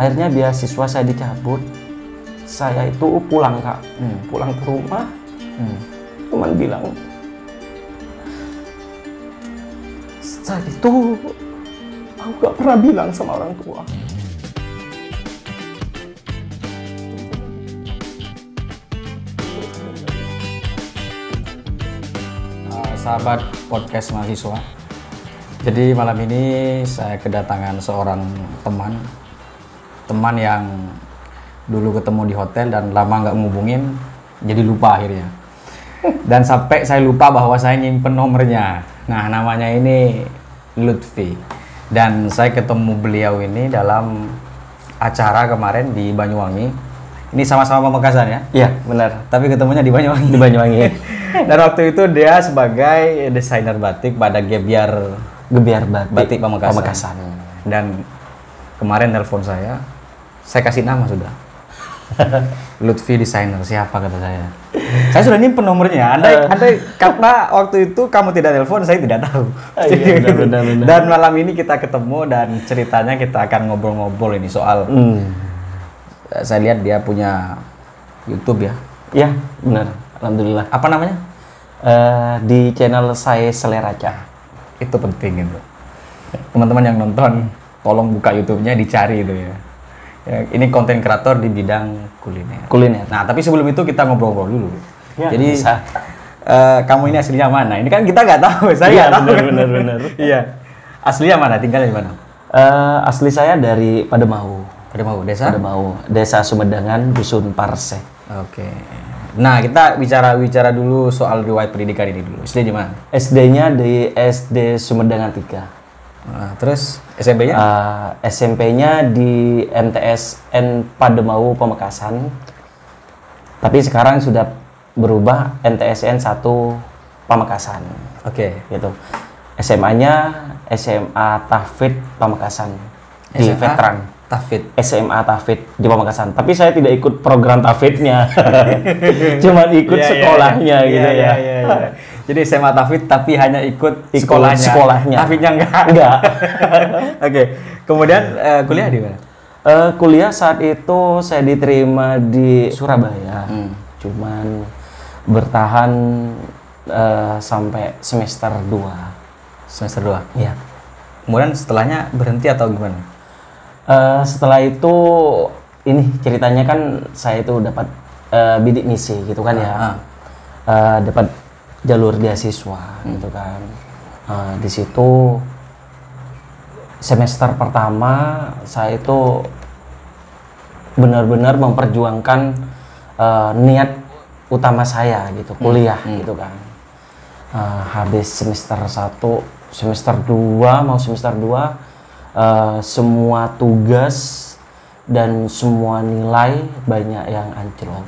Akhirnya beasiswa saya dicabut. Saya itu pulang Kak, pulang ke rumah, cuman bilang, saya itu aku gak pernah bilang sama orang tua. Sahabat podcast mahasiswa. Jadi malam ini saya kedatangan seorang teman yang dulu ketemu di hotel dan lama nggak ngubungin, jadi lupa akhirnya. Dan sampai saya lupa bahwa saya nyimpen nomornya. Nah, namanya ini Lutfi. Dan saya ketemu beliau ini dalam acara kemarin di Banyuwangi. Ini sama-sama Pamekasan ya? Iya, benar. Tapi ketemunya di Banyuwangi. Di Banyuwangi. Dan waktu itu dia sebagai desainer batik pada Gebyar Batik Pamekasan. Dan kemarin telepon saya kasih nama sudah. Lutfi desainer, siapa kata saya. Saya sudah nyimpen nomornya. Andai karena waktu itu kamu tidak telepon, saya tidak tahu. Iya, benar. Dan malam ini kita ketemu dan ceritanya kita akan ngobrol-ngobrol ini soal. Saya lihat dia punya YouTube ya. Iya, benar. Alhamdulillah. Apa namanya? Di channel saya Seleraca. Itu penting itu. Teman-teman yang nonton, tolong buka YouTube-nya, dicari itu ya. Ini konten kreator di bidang kuliner. Nah, tapi sebelum itu kita ngobrol-ngobrol dulu. Ya, jadi, bisa. Kamu ini aslinya mana? Ini kan kita nggak tahu. Saya nggak tahu. Benar. Iya. Aslinya mana? Tinggalnya di mana? Asli saya dari Pademau. Desa? Pademau, Desa Sumedang, Dusun Parse. Oke. Nah, kita bicara dulu soal riwayat pendidikan ini dulu. SD di mana? SD-nya di SD Sumedang 3. Nah, terus SMP-nya? SMP-nya di MTSN Pademau Pamekasan. Tapi sekarang sudah berubah MTSN 1 Pamekasan. Oke. Gitu. SMA-nya SMA Tahfidz Pamekasan di SMA veteran. SMA Tahfidz di Pamekasan. Tapi saya tidak ikut program Tahfidz-nya. Cuma ikut sekolahnya gitu ya. Jadi SMA Tahfidz tapi hanya ikut sekolahnya. Tahfidz-nya enggak. Oke. Kemudian kuliah di mana? Kuliah saat itu saya diterima di Surabaya. Cuman bertahan sampai semester 2. Semester 2? Iya. Kemudian setelahnya berhenti atau gimana? Setelah itu ini ceritanya kan saya itu dapat bidik misi gitu kan ya. Dapat jalur beasiswa gitu kan. Di situ semester pertama saya itu benar-benar memperjuangkan niat utama saya gitu, kuliah gitu kan. Habis semester 1, semester 2 mau semester 2 semua tugas dan semua nilai banyak yang anjlok.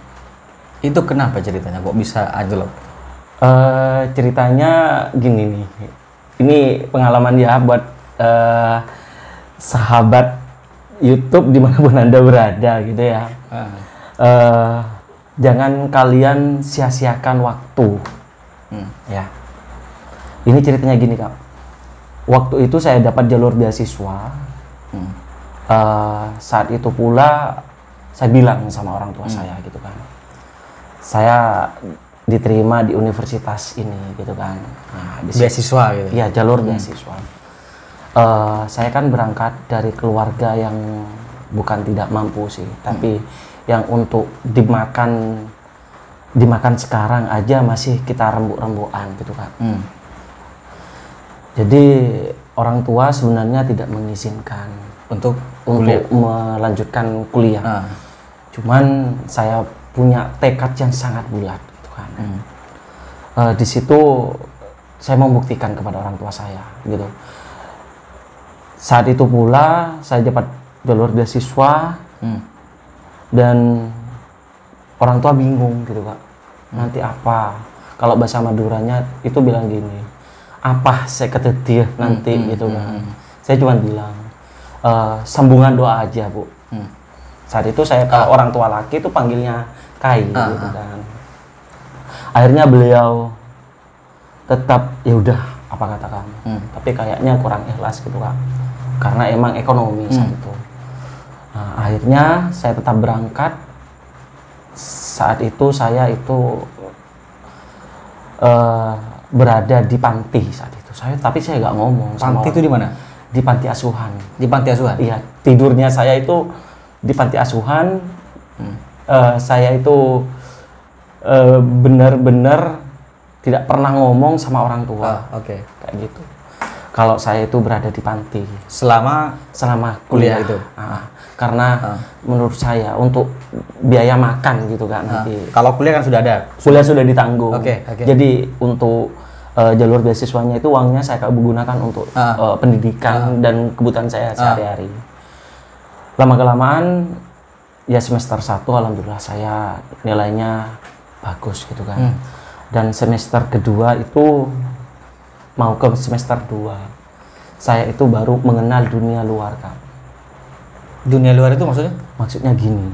Itu kenapa ceritanya kok bisa anjlok? Ceritanya gini nih, ini pengalaman ya buat sahabat YouTube dimanapun Anda berada gitu ya. Jangan kalian sia-siakan waktu. Ya. Ini ceritanya gini Kak. Waktu itu saya dapat jalur beasiswa. Saat itu pula saya bilang sama orang tua saya gitu kan. Saya diterima di universitas ini gitu kan. Nah, beasiswa gitu. Iya, jalur beasiswa. Saya kan berangkat dari keluarga yang bukan tidak mampu sih, tapi yang untuk dimakan sekarang aja masih kita rembuk-rembukan gitu kan. Jadi orang tua sebenarnya tidak mengizinkan untuk melanjutkan kuliah. Cuman saya punya tekad yang sangat bulat gitu kan. Di situ saya membuktikan kepada orang tua saya gitu. Saat itu pula saya dapat jalur beasiswa dan orang tua bingung gitu Kak. Nanti apa? Kalau bahasa Maduranya itu bilang gini, apa saya ketetir nanti gitu kan. Saya cuma bilang sambungan doa aja Bu. Saat itu saya kalau orang tua laki itu panggilnya Kai gitu kan. Akhirnya beliau tetap ya udah apa kata kamu. Tapi kayaknya kurang ikhlas gitu Kak. Karena emang ekonomi saat itu. Nah, akhirnya saya tetap berangkat. Saat itu saya itu berada di panti saat itu. Tapi saya nggak ngomong. Panti itu di mana? Di panti asuhan. Di panti asuhan? Iya, tidurnya saya itu di panti asuhan. Saya itu benar-benar tidak pernah ngomong sama orang tua. Oke. Kayak gitu. Kalau saya itu berada di panti selama kuliah itu. Karena menurut saya untuk biaya makan gitu kan nanti. Kalau kuliah kan sudah ada. Kuliah sudah ditanggung. Oke. Jadi untuk jalur beasiswanya itu uangnya saya gunakan untuk pendidikan dan kebutuhan saya sehari-hari. Lama-kelamaan ya semester 1 alhamdulillah saya nilainya bagus gitu kan. Dan semester kedua itu mau ke semester 2 saya itu baru mengenal dunia luar, Kak. Dunia luar itu maksudnya? Maksudnya gini,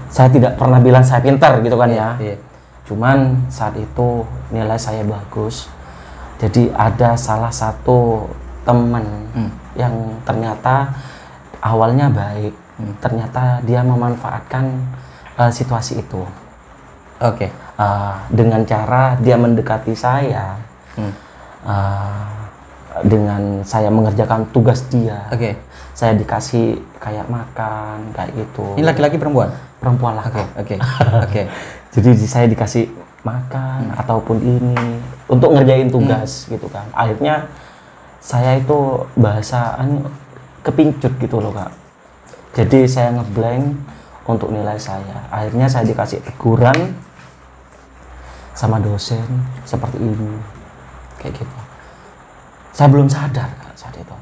saya tidak pernah bilang saya pintar gitu kan ya. Cuman saat itu nilai saya bagus, jadi ada salah satu teman yang ternyata awalnya baik, ternyata dia memanfaatkan situasi itu. Dengan cara dia mendekati saya, dengan saya mengerjakan tugas dia. Saya dikasih kayak makan kayak gitu. Ini laki-laki perempuan? Perempuan lah. Jadi saya dikasih makan ataupun ini untuk ngerjain tugas gitu kan. Akhirnya saya itu bahasanya kepincut gitu loh, Kak. Jadi saya ngeblank untuk nilai saya. Akhirnya saya dikasih teguran sama dosen seperti ini, kayak gitu. Saya belum sadar, Kak, saat itu.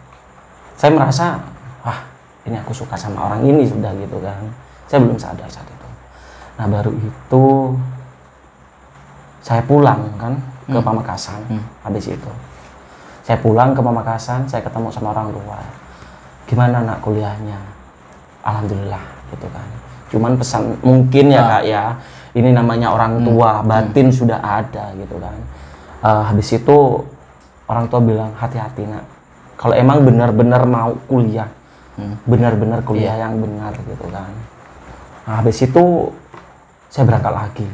Saya merasa, wah ini aku suka sama orang ini sudah gitu kan. Saya belum sadar saat itu. Nah baru itu saya pulang kan ke Pamekasan. Habis itu saya pulang ke Pamekasan, saya ketemu sama orang tua. Gimana nak kuliahnya? Alhamdulillah gitu kan. Cuman pesan mungkin ya Kak ya, ini namanya orang tua, batin sudah ada gitu kan. Habis itu orang tua bilang hati-hati nak, kalau emang benar-benar mau kuliah, benar-benar kuliah yang benar gitu kan. Nah, habis itu saya berangkat lagi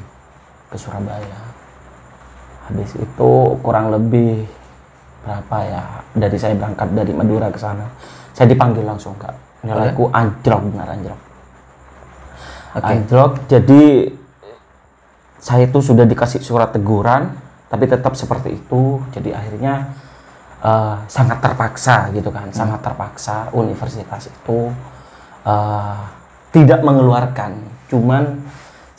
ke Surabaya. Habis itu kurang lebih berapa ya, dari saya berangkat dari Madura ke sana, saya dipanggil langsung Kak. Nilaiku anjlok, benar anjlok. Anjlok, jadi saya itu sudah dikasih surat teguran, tapi tetap seperti itu. Jadi akhirnya sangat terpaksa gitu kan, sangat terpaksa universitas itu tidak mengeluarkan. Cuman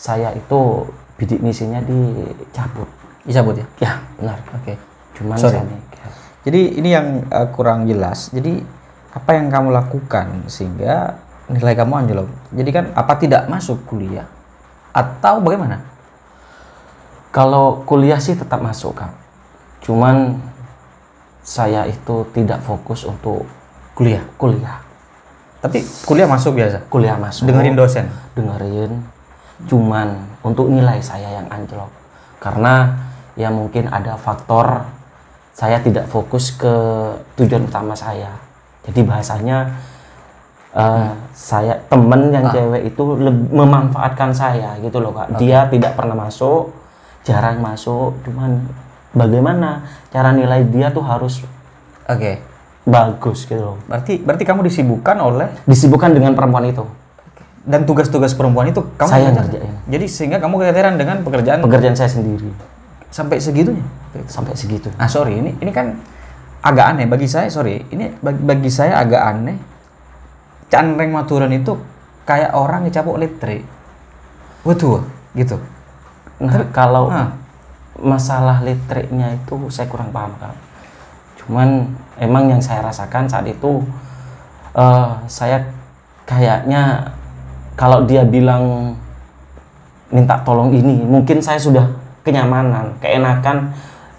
saya itu bidik misinya dicabut. Dicabut ya? Ya benar. Cuman sorry. ya. Jadi ini yang kurang jelas. Jadi apa yang kamu lakukan sehingga nilai kamu anjlok? Jadi kan apa tidak masuk kuliah atau bagaimana? Kalau kuliah sih tetap masuk Kak. Cuman saya itu tidak fokus untuk kuliah. Tapi kuliah masuk biasa? Kuliah masuk. Dengerin dosen? Dengerin. Cuman untuk nilai saya yang anjlok. Karena ya mungkin ada faktor saya tidak fokus ke tujuan utama saya. Jadi bahasanya saya temen yang cewek itu memanfaatkan saya gitu loh Kak. Dia tidak pernah masuk, jarang masuk, cuman bagaimana cara nilai dia tuh harus bagus gitu loh. Berarti kamu disibukkan dengan perempuan itu. Dan tugas-tugas perempuan itu kamu saya ngerjain. Jadi sehingga kamu keteteran dengan pekerjaan saya sendiri. Sampai segitunya? Sampai segitu. Nah sorry, ini kan agak aneh bagi saya. Bagi saya agak aneh. Canreng Maturan itu kayak orang ngecapuk listrik. Betul gitu. Nah kalau masalah listriknya itu saya kurang paham Kak. Cuman emang yang saya rasakan saat itu saya kayaknya kalau dia bilang minta tolong ini, mungkin saya sudah kenyamanan, keenakan,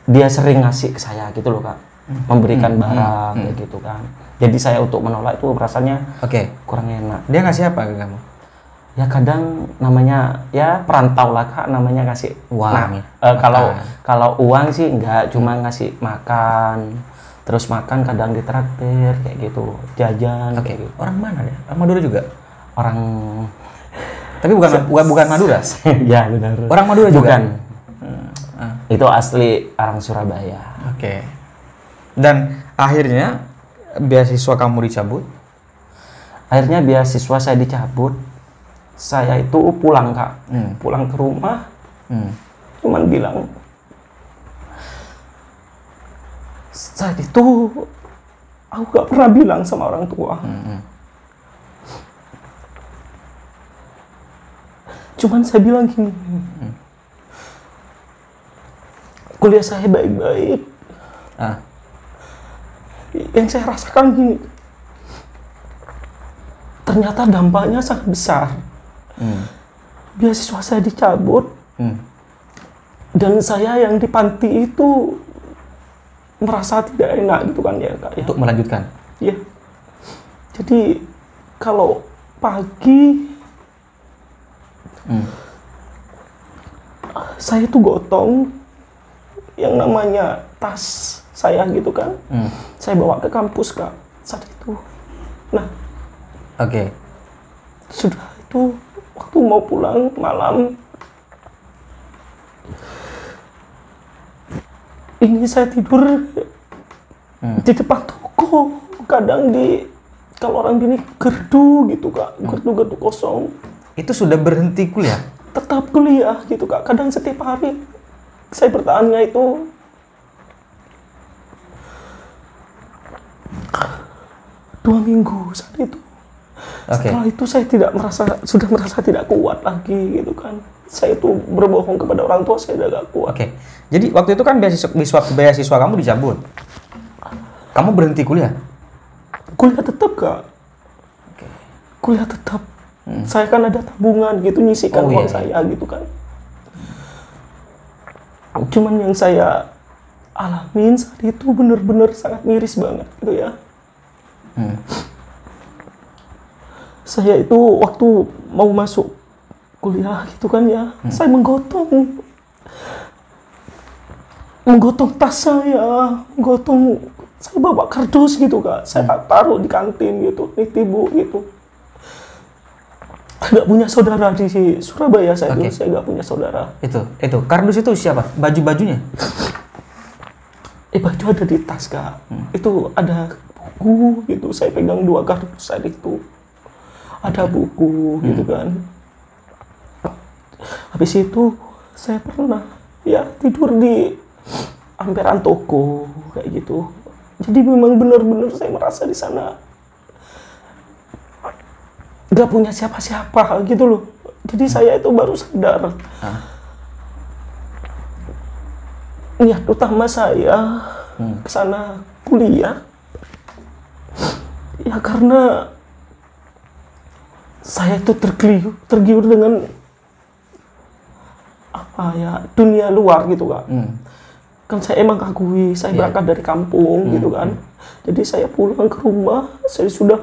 dia sering ngasih ke saya gitu loh Kak, memberikan barang kayak gitu kan. Jadi saya untuk menolak itu rasanya kurang enak. Dia ngasih apa ke kamu? Ya kadang namanya ya perantau lah Kak, namanya ngasih uang. Kalau uang sih enggak, cuma ngasih makan, terus makan kadang di traktir kayak gitu, jajan. Oke. Kayak gitu. Orang mana ya? Orang Madura juga? Orang Tapi bukan Madura. ya benar. Orang Madura juga? Bukan. Itu asli orang Surabaya. Oke. Dan akhirnya beasiswa kamu dicabut? Akhirnya beasiswa saya dicabut. Saya itu pulang, Kak. Pulang ke rumah. Cuman bilang, saat itu aku gak pernah bilang sama orang tua. Cuman saya bilang gini, kuliah saya baik-baik. Yang saya rasakan gini, ternyata dampaknya sangat besar. Beasiswa saya dicabut, dan saya yang di panti itu merasa tidak enak gitu kan ya, Kak. Ya. Untuk melanjutkan? Iya. Jadi kalau pagi saya tuh gotong yang namanya tas saya gitu kan. Saya bawa ke kampus, Kak, saat itu. Nah, oke. Sudah itu waktu mau pulang malam, ini saya tidur di depan toko, kadang kalau orang gini gerdu gitu, Kak, gerdu kosong. Itu sudah berhenti kuliah? Tetap kuliah gitu, Kak, kadang setiap hari saya bertahannya itu 2 minggu saat itu. Setelah itu saya sudah merasa tidak kuat lagi gitu kan. Saya itu berbohong kepada orang tua, saya udah gak kuat. Oke. Jadi waktu itu kan beasiswa kamu dicabut. Kamu berhenti kuliah? Kuliah tetap, Kak. Kuliah tetap. Saya kan ada tabungan gitu, nyisikan uang saya gitu kan. Cuman yang saya alamin saat itu benar-benar sangat miris banget gitu ya. Saya itu waktu mau masuk kuliah gitu kan ya, saya menggotong tas saya, saya bawa kardus gitu, Kak, saya taruh di kantin gitu, nitip Bu gitu. Gak punya saudara di Surabaya saya dulu, saya gak punya saudara. Itu kardus itu siapa? Baju-bajunya? Baju ada di tas, Kak. Itu ada buku gitu, saya pegang 2 kardus saat itu. Ada buku gitu kan. Habis itu saya pernah ya tidur di emperan toko kayak gitu. Jadi memang benar-benar saya merasa di sana gak punya siapa-siapa gitu loh. Jadi saya itu baru sadar niat utama saya ke sana kuliah ya karena saya itu tergiur dengan apa ya, dunia luar gitu, Kak. Kan saya emang akui saya berangkat dari kampung gitu kan. Jadi saya pulang ke rumah, saya sudah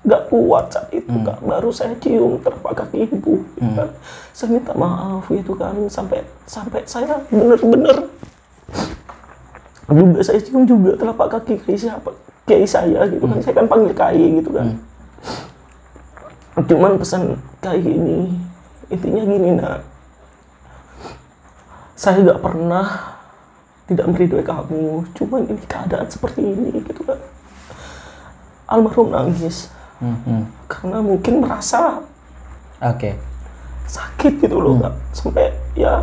gak kuat saat itu, Kak. Baru saya cium telapak kaki ibu gitu kan. Saya minta maaf gitu kan, sampai saya benar-benar juga saya cium juga telapak kaki kiai saya gitu kan. Saya kan panggil kiai gitu kan. Cuman pesan kayak gini, intinya gini, Nak, saya gak pernah tidak meridhoi kamu, cuman ini keadaan seperti ini gitu kan. Almarhum nangis karena mungkin merasa sakit gitu loh, Kak. Sampai ya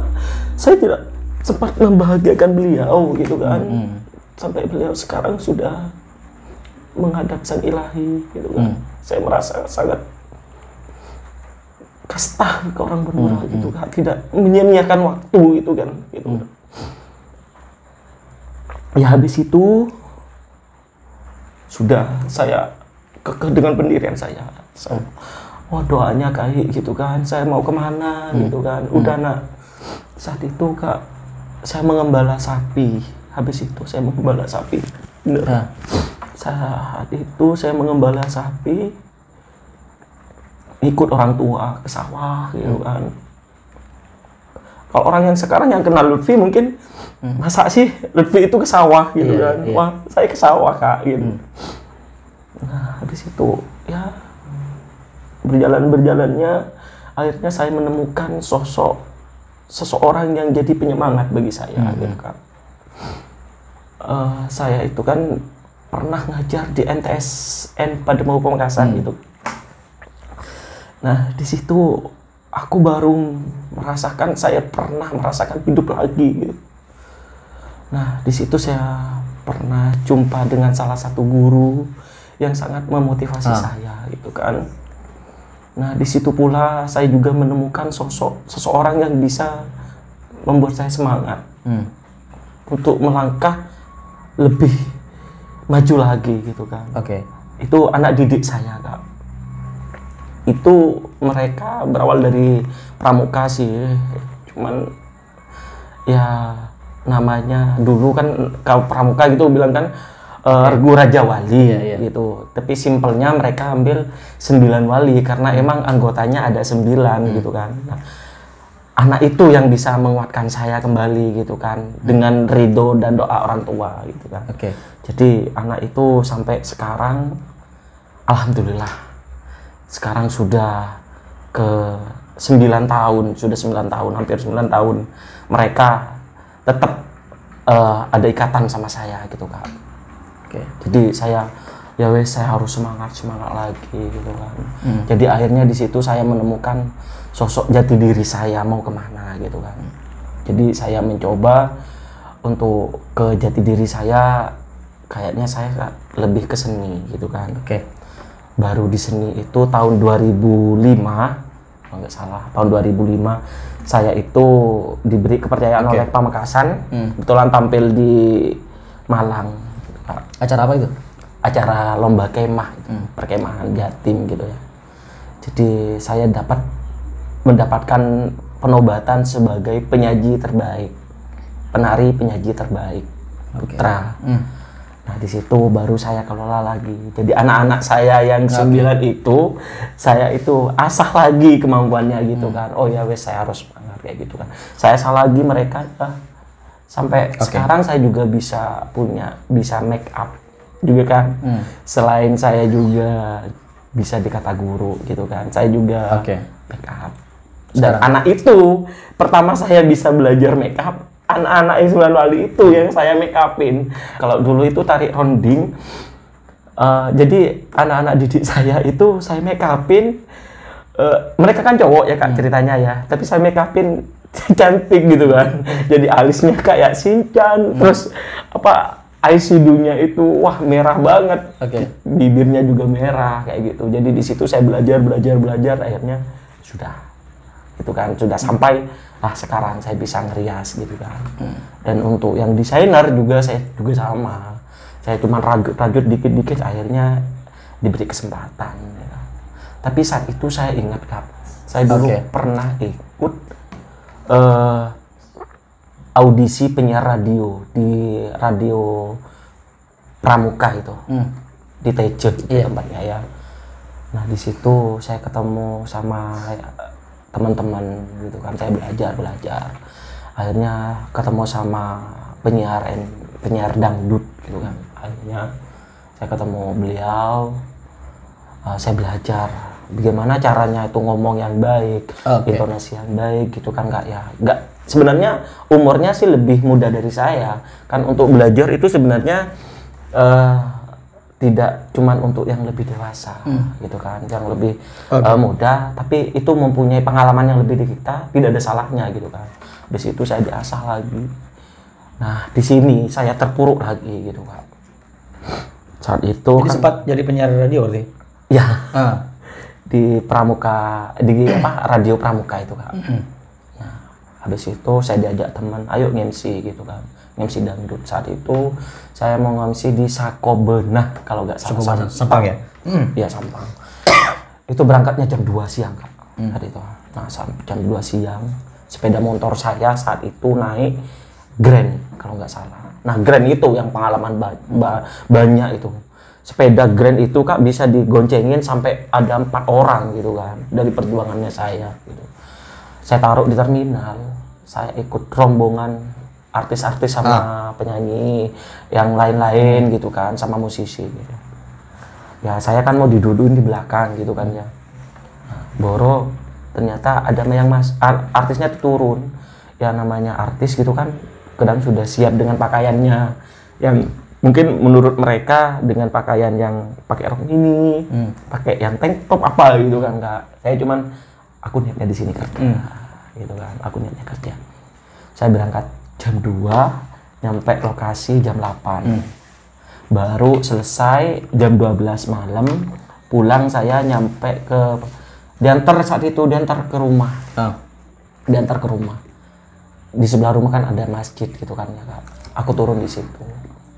saya tidak sempat membahagiakan beliau gitu kan. Sampai beliau sekarang sudah menghadap sang ilahi gitu kan. Saya merasa sangat kasta ke orang Madura gitu kan, tidak menyia-nyiakan waktu gitu kan gitu. Ya habis itu sudah saya kekeh dengan pendirian saya. Doanya kayak gitu kan, saya mau kemana gitu kan. Udah, Nak, saat itu, Kak, saya mengembala sapi. Habis itu saya mengembala sapi. Bener. Saat itu saya mengembala sapi, ikut orang tua ke sawah gitu kan. Kalau orang yang sekarang yang kenal Lutfi mungkin masa sih Lutfi itu ke sawah gitu kan. Wah, saya ke sawah Kak gitu. Nah, habis itu ya berjalannya akhirnya saya menemukan sosok seseorang yang jadi penyemangat bagi saya gitu kan. Saya itu kan pernah ngajar di NTSN Pademau Pamekasan gitu. Nah, di situ aku baru saya pernah merasakan hidup lagi gitu. Nah, di situ saya pernah jumpa dengan salah satu guru yang sangat memotivasi saya gitu kan. Nah, di situ pula saya juga menemukan sosok seseorang yang bisa membuat saya semangat untuk melangkah lebih maju lagi gitu kan. Itu anak didik saya Kak. Itu mereka berawal dari pramuka sih, cuman ya namanya dulu kan kalau pramuka gitu bilang kan Regu Raja Wali gitu. Tapi simpelnya mereka ambil 9 wali karena emang anggotanya ada 9 gitu kan. Nah, anak itu yang bisa menguatkan saya kembali gitu kan dengan ridho dan doa orang tua gitu kan. Jadi anak itu sampai sekarang alhamdulillah sekarang sudah ke 9 tahun, hampir 9 tahun mereka tetap ada ikatan sama saya gitu Kak. Jadi saya harus semangat lagi gitu kan. Jadi akhirnya di situ saya menemukan sosok jati diri saya mau kemana gitu kan. Jadi saya mencoba untuk ke jati diri saya, kayaknya saya lebih ke seni gitu kan. Baru di seni itu tahun 2005 kalau nggak salah, tahun 2005 saya itu diberi kepercayaan oleh Pamekasan, kebetulan tampil di Malang. Acara apa itu? Acara lomba kemah, perkemahan Jatim gitu ya. Jadi saya mendapatkan penobatan sebagai penyaji terbaik, penari penyaji terbaik putra. Nah, di situ baru saya kelola lagi. Jadi anak-anak saya yang 9 itu, saya itu asah lagi kemampuannya gitu kan. Oh ya wes, saya harus semangat kayak gitu kan. Saya asah lagi mereka. Sampai sekarang saya juga bisa make up juga kan. Selain saya juga bisa dikata guru gitu kan, saya juga make up. Dan anak itu pertama saya bisa belajar make up, anak-anak yang 9 wali itu yang saya make upin. Kalau dulu itu tarik ronding, jadi anak-anak didik saya itu saya make upin, mereka kan cowok ya Kak ceritanya ya, tapi saya make upin cantik gitu kan. Jadi alisnya kayak Shinchan, terus alis hidungnya itu wah merah banget, bibirnya juga merah kayak gitu. Jadi di situ saya belajar akhirnya sudah gitu kan, sudah sampai sekarang saya bisa ngerias gitu kan. Dan untuk yang desainer juga saya juga sama, saya cuma rajut dikit-dikit akhirnya diberi kesempatan ya. Tapi saat itu saya ingat Kak, saya dulu pernah ikut audisi penyiar radio di radio Pramuka itu di TJ tempatnya ya. Nah, di situ saya ketemu sama teman-teman gitu kan, saya belajar akhirnya ketemu sama penyiar dangdut gitu kan. Akhirnya saya ketemu beliau, saya belajar bagaimana caranya itu ngomong yang baik, intonasi yang baik gitu kan Kak ya. Sebenarnya umurnya sih lebih muda dari saya kan. Untuk belajar itu sebenarnya tidak cuman untuk yang lebih dewasa gitu kan, yang lebih muda, tapi itu mempunyai pengalaman yang lebih dari kita, tidak ada salahnya gitu kan. Di situ saya diasah lagi. Nah, di sini saya terpuruk lagi gitu Kak. Saat itu jadi kan sempat jadi penyiar radio berarti? Ya. Di Pramuka, radio Pramuka itu Kak. Nah, habis itu saya diajak teman, ayo nge-MC gitu kan, nge-MC dangdut. Saat itu saya mau nge-MC di Sakobenah kalau nggak salah. Sampang ya? Iya Sampang. Itu berangkatnya jam 2 siang Kak. Hari itu. Nah, jam 2 siang sepeda motor saya saat itu naik Grand kalau nggak salah. Nah, Grand itu yang pengalaman banyak itu. Sepeda Grand itu Kak bisa digoncengin sampai ada 4 orang gitu kan, dari perjuangannya saya gitu. Saya taruh di terminal, saya ikut rombongan artis-artis sama penyanyi yang lain-lain gitu kan, sama musisi gitu. Ya saya kan mau didudukin di belakang gitu kan ya. Boro ternyata ada yang artisnya turun, ya namanya artis gitu kan, kadang sudah siap dengan pakaiannya yang mungkin menurut mereka dengan pakaian yang pakai rok ini, pakai yang tank top apa gitu kan, enggak. Saya cuman aku niatnya di sini kerja, gitu kan. Aku niatnya kerja. Saya berangkat jam 2, nyampe lokasi jam 8. Baru selesai jam 12 malam, pulang saya nyampe ke diantar ke rumah. Diantar ke rumah. Di sebelah rumah kan ada masjid gitu kan ya Kak. Aku turun di situ.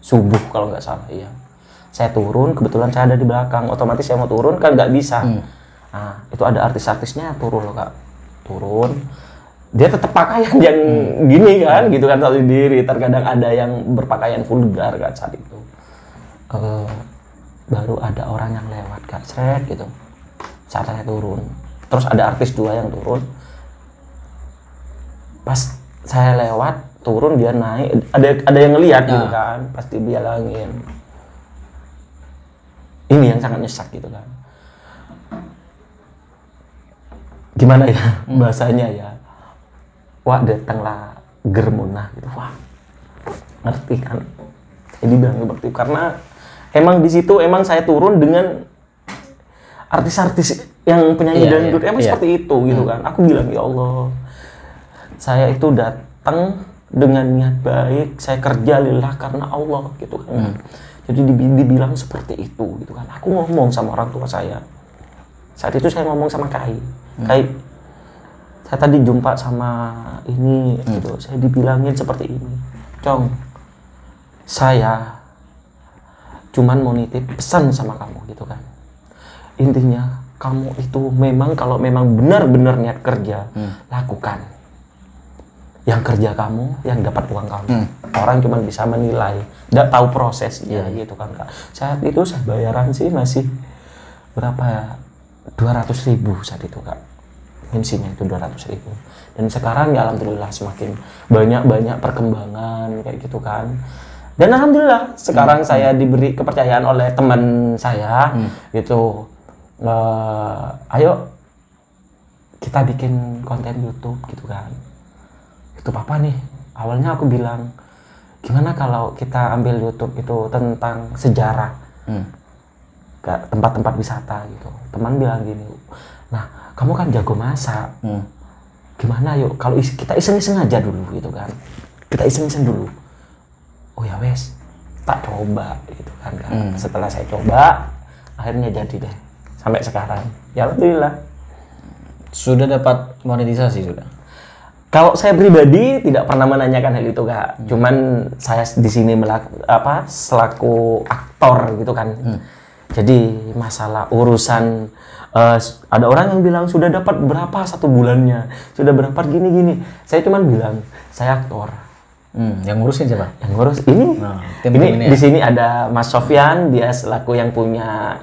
Subuh kalau nggak salah ya. Saya turun, kebetulan saya ada di belakang. Otomatis saya mau turun kan nggak bisa. Nah, itu ada artis-artisnya turun loh Kak. Turun. Dia tetap pakaian yang gini kan, gitu kan, tahu sendiri. Terkadang ada yang berpakaian vulgar kan saat itu. Baru ada orang yang lewat Kak, seret gitu. Saat saya turun. Terus ada artis 2 yang turun. Pas saya lewat, turun dia naik, ada yang ngelihat gitu kan, pasti dia bilangin. Ini yang sangat nyesek gitu kan. Gimana ya bahasanya ya? Wah, datanglah germunah gitu. Wah, ngerti kan? Jadi bilang seperti itu karena emang di situ emang saya turun dengan artis-artis yang penyanyi dangdut emang seperti itu gitu kan. Aku bilang ya Allah, saya itu datang dengan niat baik, saya kerja lillah karena Allah gitu kan. Jadi dibilang seperti itu gitu kan. Aku ngomong sama orang tua saya. Saat itu saya ngomong sama Kai. Saya tadi jumpa sama ini gitu. Saya dibilangin seperti ini. Cong, saya cuman mau nitip pesan sama kamu gitu kan. Intinya kamu itu memang kalau memang benar-benar niat kerja, lakukan. Yang kerja kamu, yang dapat uang kamu. Orang cuma bisa menilai, nggak tahu prosesnya gitu kan Kak. Saat itu saya bayaran sih masih berapa ya? 200.000 saat itu Kak. Mensinya itu 200.000. Dan sekarang ya alhamdulillah semakin banyak perkembangan kayak gitu kan. Dan alhamdulillah sekarang saya diberi kepercayaan oleh teman saya gitu. Ayo kita bikin konten YouTube gitu kan. Itu Papa nih, awalnya aku bilang gimana kalau kita ambil YouTube itu tentang sejarah ke tempat-tempat wisata gitu. Teman bilang gini, nah kamu kan jago masak, gimana yuk kalau kita iseng-iseng aja dulu gitu kan, kita iseng-iseng dulu. Oh ya wes, tak coba gitu kan. Setelah saya coba, akhirnya jadi deh sampai sekarang. Ya alhamdulillah. Sudah dapat monetisasi sudah? Kalau saya pribadi tidak pernah menanyakan hal itu Kak. Cuman saya di sini selaku aktor gitu kan. Jadi masalah urusan ada orang yang bilang sudah dapat berapa 1 bulannya, sudah berapa gini-gini. Saya cuman bilang saya aktor. Yang ngurusin siapa? Yang ngurus ini. Ini di sini ada Mas Sofyan, dia selaku yang punya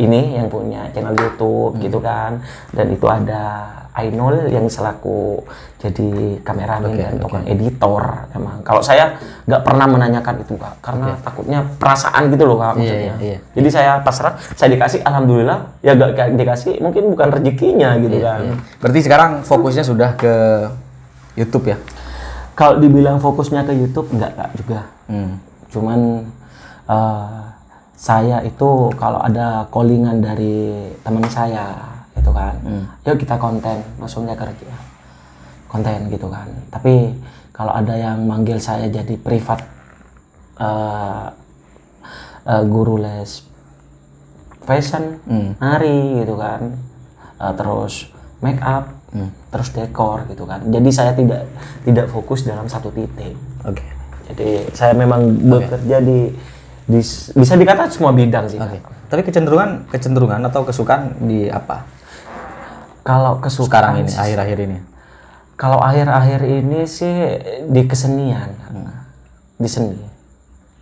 channel YouTube gitu kan. Dan itu ada Ainul yang selaku jadi kameramen dan tukang editor. Emang kalau saya nggak pernah menanyakan itu Kak, karena takutnya perasaan gitu loh Kak maksudnya. Jadi saya pasrah, saya dikasih alhamdulillah, ya nggak dikasih mungkin bukan rezekinya gitu kan. Berarti sekarang fokusnya sudah ke YouTube ya? Kalau dibilang fokusnya ke YouTube enggak Kak juga. Cuman saya itu kalau ada callingan dari teman saya gitu kan, yuk kita konten, maksudnya kerja konten gitu kan. Tapi kalau ada yang manggil saya jadi privat guru les fashion, nari gitu kan, terus make up, terus dekor gitu kan. Jadi saya tidak fokus dalam satu titik. Jadi saya memang bekerja di bisa dikatakan semua bidang sih. Tapi kecenderungan atau kesukaan di apa? Kalau kesukaan sekarang ini, akhir-akhir ini? Kalau akhir-akhir ini sih di kesenian, di seni,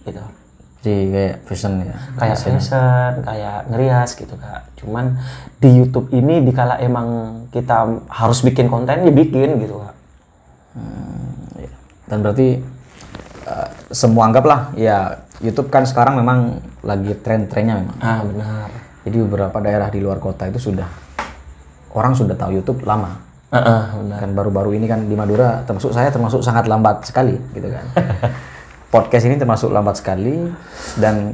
gitu. Di kayak fashion ya? Kayak fashion, kayak ngerias gitu Kak. Cuman di YouTube ini dikala emang kita harus bikin konten, ya bikin gitu Kak. Ya. Dan berarti semua anggaplah ya YouTube kan sekarang memang lagi tren-trennya memang. Benar. Jadi beberapa daerah di luar kota itu orang sudah tahu YouTube lama. Benar. Kan baru-baru ini kan di Madura saya termasuk sangat lambat sekali gitu kan. Podcast ini termasuk lambat sekali, dan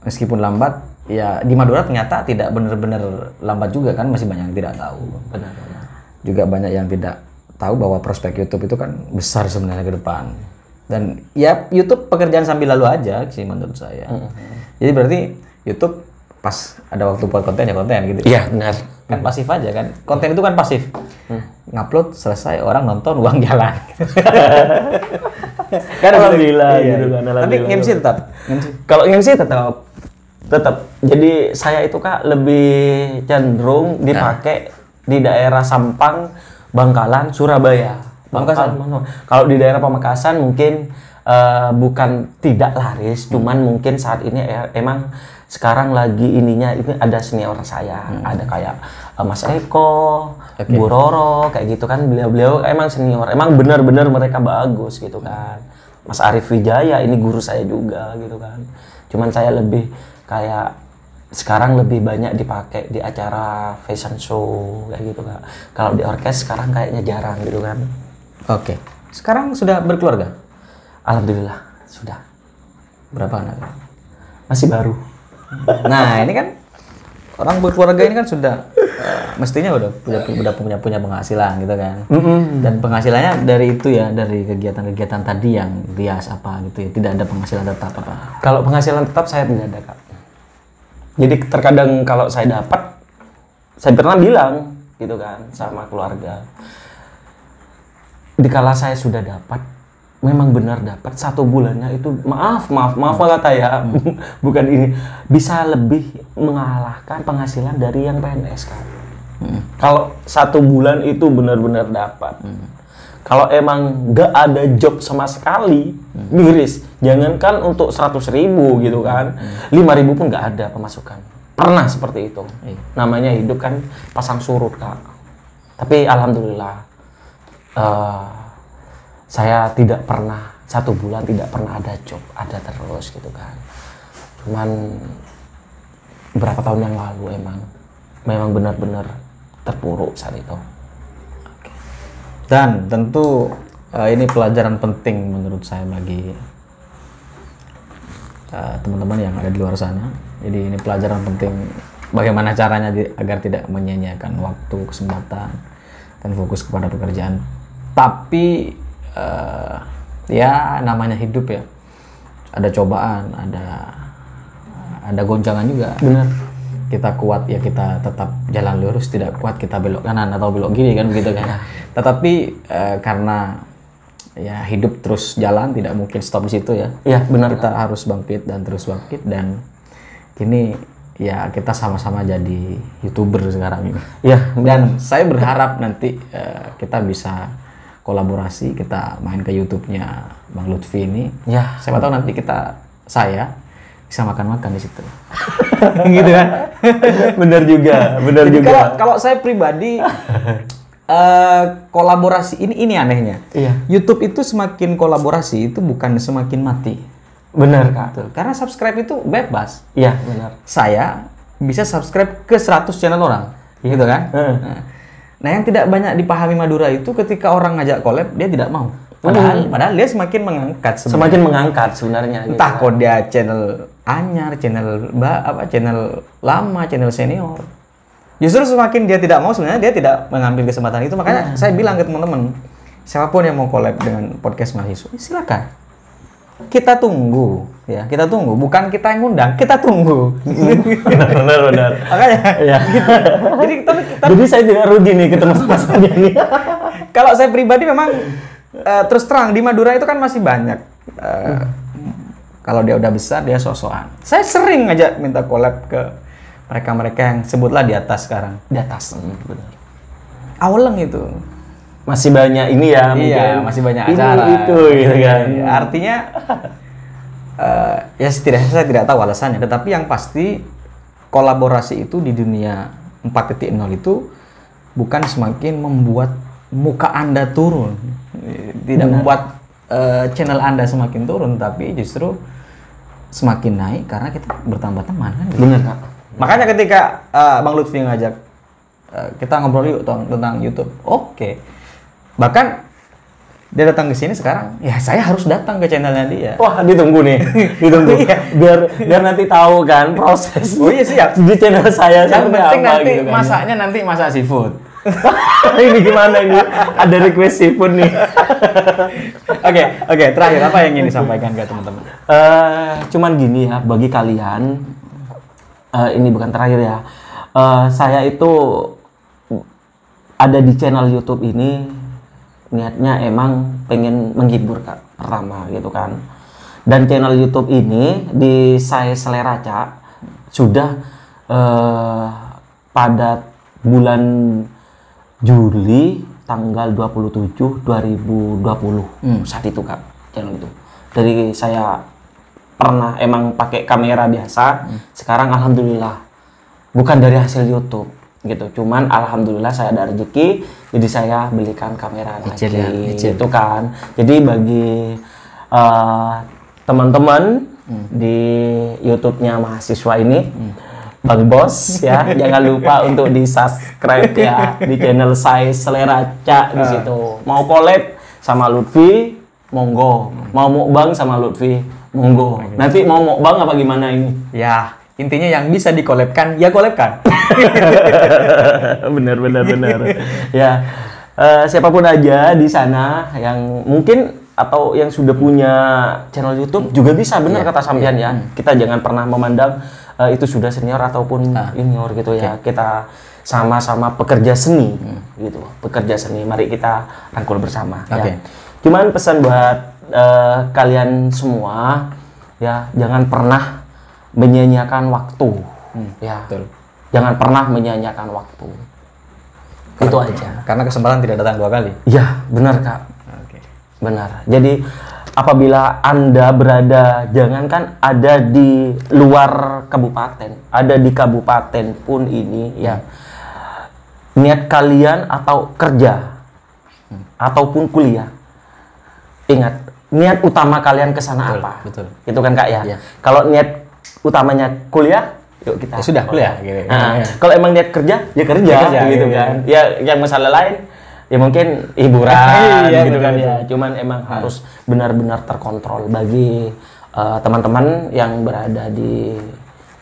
meskipun lambat ya di Madura ternyata tidak benar-benar lambat juga kan, masih banyak yang tidak tahu. Benar. Juga banyak yang tidak tahu bahwa prospek YouTube itu kan besar sebenarnya ke depan. Dan ya YouTube pekerjaan sambil lalu aja sih menurut saya. Jadi berarti YouTube pas ada waktu buat konten ya konten gitu. Iya, benar. Kan pasif aja kan. Konten itu kan pasif. Ngupload selesai, orang nonton, uang jalan. Kan alhamdulillah gitu kan. Tapi MC tetap. Kalau MC tetap. Jadi saya itu Kak lebih cenderung dipakai di daerah Sampang, Bangkalan, Surabaya. Pamekasan. Kalau di daerah Pamekasan mungkin bukan tidak laris, cuman mungkin saat ini emang sekarang lagi ininya ini ada senior saya, ada kayak Mas Eko, Bu Roro, kayak gitu kan, beliau emang senior, emang benar-benar mereka bagus gitu kan. Mas Arif Wijaya ini guru saya juga gitu kan. Cuman saya lebih kayak sekarang lebih banyak dipakai di acara fashion show kayak gitu Kak. Kalau di orkes sekarang kayaknya jarang gitu kan. Oke. Sekarang sudah berkeluarga? Alhamdulillah sudah. Berapa anak? Masih baru. Nah ini kan orang berkeluarga ini kan sudah mestinya udah punya penghasilan gitu kan. Dan penghasilannya dari itu ya, dari kegiatan-kegiatan tadi yang rias apa gitu ya, tidak ada penghasilan tetap apa? Kalau penghasilan tetap saya tidak ada Kak. Jadi terkadang kalau saya dapat, saya pernah bilang gitu kan sama keluarga, dikala saya sudah dapat, memang benar dapat 1 bulannya itu maaf kata ya, bukan ini bisa lebih mengalahkan penghasilan dari yang PNS kan. Kalau 1 bulan itu benar-benar dapat. Kalau emang nggak ada job sama sekali, miris. Jangankan untuk 100.000 gitu kan, 5.000 pun nggak ada pemasukan. Pernah seperti itu. Namanya hidup kan pasang surut Kak. Tapi alhamdulillah. Saya tidak pernah 1 bulan tidak pernah ada job, ada terus gitu kan. Cuman berapa tahun yang lalu memang benar-benar terpuruk saat itu. Dan tentu ini pelajaran penting menurut saya bagi teman-teman yang ada di luar sana. Jadi ini pelajaran penting bagaimana caranya agar tidak menyia-nyiakan waktu, kesempatan, dan fokus kepada pekerjaan. Tapi ya namanya hidup ya, ada cobaan, ada goncangan juga. Benar. Kita kuat ya kita tetap jalan lurus, tidak kuat kita belok kanan atau belok kiri kan begitu kan. Tetapi karena ya hidup terus jalan, tidak mungkin stop di situ ya. Iya benar. Kita harus bangkit dan terus bangkit, dan kini ya kita sama-sama jadi YouTuber sekarang ini. Iya. Dan saya berharap nanti kita bisa kolaborasi, kita main ke YouTube-nya Bang Lutfi ini. Ya. Siapa tahu nanti saya bisa makan-makan di situ. Gitu kan? Benar juga. Kalau saya pribadi kolaborasi ini anehnya. Iya. YouTube itu semakin kolaborasi itu bukan semakin mati. Benar Kak. Betul. Karena subscribe itu bebas. Iya benar. Saya bisa subscribe ke 100 channel orang, gitu kan? Nah, yang tidak banyak dipahami Madura itu ketika orang ngajak collab dia tidak mau. Padahal dia semakin mengangkat sebenarnya. Semakin mengangkat sebenarnya. Entah gitu, kok dia channel anyar, channel lama, channel senior. Justru semakin dia tidak mau, sebenarnya dia tidak mengambil kesempatan itu. Makanya saya bilang ke teman-teman, siapapun yang mau collab dengan podcast mahasiswa, silakan. Kita tunggu, ya. Kita tunggu. Bukan kita yang ngundang, kita tunggu. Benar. Makanya. Ya. Jadi saya tidak rugi nih ketemu sama saya nih. Kalau saya pribadi memang terus terang di Madura itu kan masih banyak. Kalau dia udah besar dia sok-sokan. Saya sering ngajak minta collab ke mereka-mereka yang sebutlah di atas sekarang. Di atas, benar. Awaleng itu. Masih banyak ini ya, mungkin. Iya, masih banyak acara. Itu gitu kan. Artinya ya saya tidak tahu alasannya, tetapi yang pasti kolaborasi itu di dunia 4.0 itu bukan semakin membuat muka Anda turun, tidak membuat channel Anda semakin turun, tapi justru semakin naik karena kita bertambah teman kan? Bener Kak. Makanya ketika Bang Lutfi ngajak kita ngobrol yuk tentang YouTube, oke. Bahkan dia datang ke sini sekarang, ya saya harus datang ke channelnya dia. Wah, ditunggu nih, ditunggu. biar nanti tahu kan proses. Oh iya siap. Di channel saya. Yang penting apa, nanti gitu kan. masaknya nanti masak seafood. Ini gimana ini? Ada request seafood nih. Oke. Terakhir apa yang ingin disampaikan ke teman-teman? Cuman gini ya, bagi kalian, ini bukan terakhir ya. Saya itu ada di channel YouTube ini niatnya emang pengen menghibur Kak, pertama gitu kan. Dan channel YouTube ini di Saya Selera Cak sudah pada bulan Juli tanggal 27 2020 saat itu Kak, channel itu. Dari saya pernah emang pakai kamera biasa, sekarang alhamdulillah bukan dari hasil YouTube gitu, cuman alhamdulillah saya ada rezeki, jadi saya belikan kamera lagi gitu kan. Jadi bagi teman-teman di YouTube-nya mahasiswa ini, Bang Bos ya, jangan lupa untuk di subscribe ya di channel Saya Selera Cak di situ. Mau collab sama Lutfi, monggo. Mau mukbang sama Lutfi, monggo. Nanti mau mukbang apa gimana ini? Ya, intinya yang bisa dikolabkan, ya kolabkan. bener. Ya, siapapun aja di sana yang mungkin atau yang sudah punya channel YouTube juga bisa, bener kata sampean ya. Kita jangan pernah memandang itu sudah senior ataupun junior gitu ya. Kita sama-sama pekerja seni gitu. Pekerja seni, mari kita rangkul bersama ya. Cuman pesan buat kalian semua ya, jangan pernah menyia-nyiakan waktu. Ya. Betul. Jangan pernah menyia-nyiakan waktu. Itu aja. Karena kesempatan tidak datang dua kali. Ya, benar Kak. Benar. Jadi apabila Anda berada, jangankan ada di luar kabupaten, ada di kabupaten pun ini ya, niat kalian atau kerja ataupun kuliah, ingat niat utama kalian ke sana apa? Betul. Itu kan Kak ya. Kalau niat utamanya kuliah, yuk kita ya sudah kuliah gitu. Kalau emang niat kerja, ya kerja gitu kan. Ya yang masalah lain ya mungkin hiburan gitu kan ya. Cuman emang harus benar-benar terkontrol bagi teman-teman yang berada di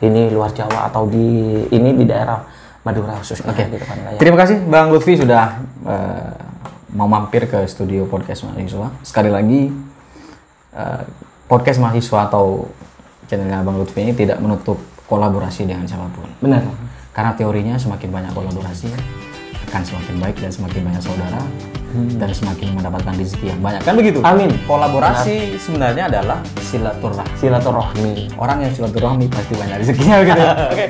ini luar Jawa atau di daerah Madura khususnya gitu kan ya. Terima kasih Bang Lutfi sudah mau mampir ke studio podcast mahasiswa. Sekali lagi podcast mahasiswa atau channelnya Bang Lutfi ini tidak menutup kolaborasi dengan siapapun. Benar. Karena teorinya semakin banyak kolaborasi akan semakin baik dan semakin banyak saudara dan semakin mendapatkan rezeki yang banyak. Kan begitu? Amin. Kolaborasi sebenarnya adalah silaturahmi. Silaturahmi. Orang yang silaturahmi pasti banyak rezekinya gitu. Oke.